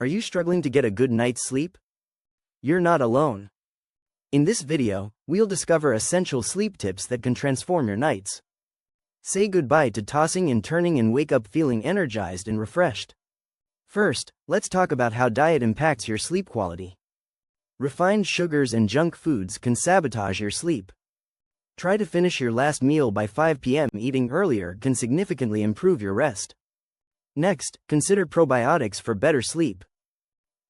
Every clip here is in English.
Are you struggling to get a good night's sleep? You're not alone. In this video, we'll discover essential sleep tips that can transform your nights. Say goodbye to tossing and turning and wake up feeling energized and refreshed. First, let's talk about how diet impacts your sleep quality. Refined sugars and junk foods can sabotage your sleep. Try to finish your last meal by 5 p.m. Eating earlier can significantly improve your rest. Next, consider probiotics for better sleep.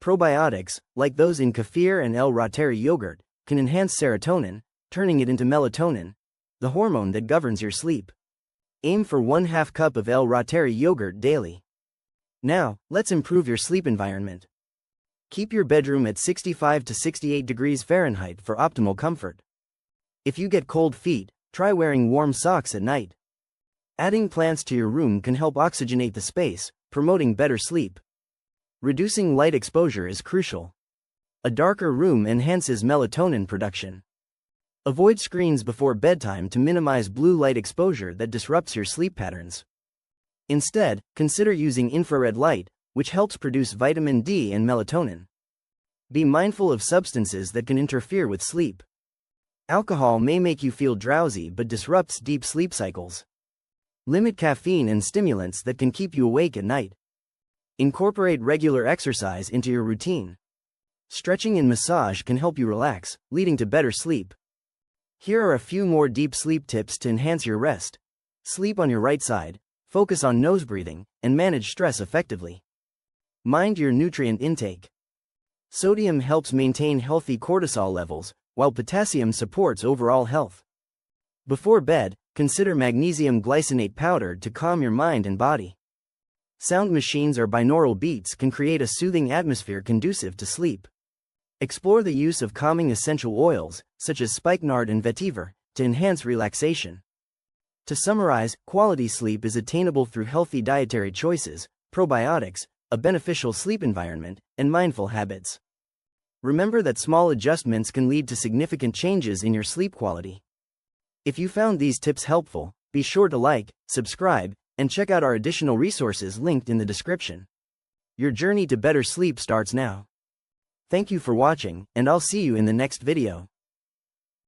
Probiotics, like those in kefir and el-rateri yogurt, can enhance serotonin, turning it into melatonin, the hormone that governs your sleep. Aim for 1/2 cup of el-rateri yogurt daily. Now, let's improve your sleep environment. Keep your bedroom at 65 to 68 degrees Fahrenheit for optimal comfort. If you get cold feet, try wearing warm socks at night. Adding plants to your room can help oxygenate the space, promoting better sleep. Reducing light exposure is crucial. A darker room enhances melatonin production. Avoid screens before bedtime to minimize blue light exposure that disrupts your sleep patterns. Instead, consider using infrared light, which helps produce vitamin D and melatonin. Be mindful of substances that can interfere with sleep. Alcohol may make you feel drowsy but disrupts deep sleep cycles. Limit caffeine and stimulants that can keep you awake at night. Incorporate regular exercise into your routine. Stretching and massage can help you relax, leading to better sleep. Here are a few more deep sleep tips to enhance your rest. Sleep on your right side, focus on nose breathing, and manage stress effectively. Mind your nutrient intake. Sodium helps maintain healthy cortisol levels, while potassium supports overall health. Before bed, consider magnesium glycinate powder to calm your mind and body. Sound machines or binaural beats can create a soothing atmosphere conducive to sleep. Explore the use of calming essential oils, such as spikenard and vetiver, to enhance relaxation. To summarize, quality sleep is attainable through healthy dietary choices, probiotics, a beneficial sleep environment, and mindful habits. Remember that small adjustments can lead to significant changes in your sleep quality. If you found these tips helpful, be sure to like, subscribe, and check out our additional resources linked in the description. Your journey to better sleep starts now. Thank you for watching, and I'll see you in the next video.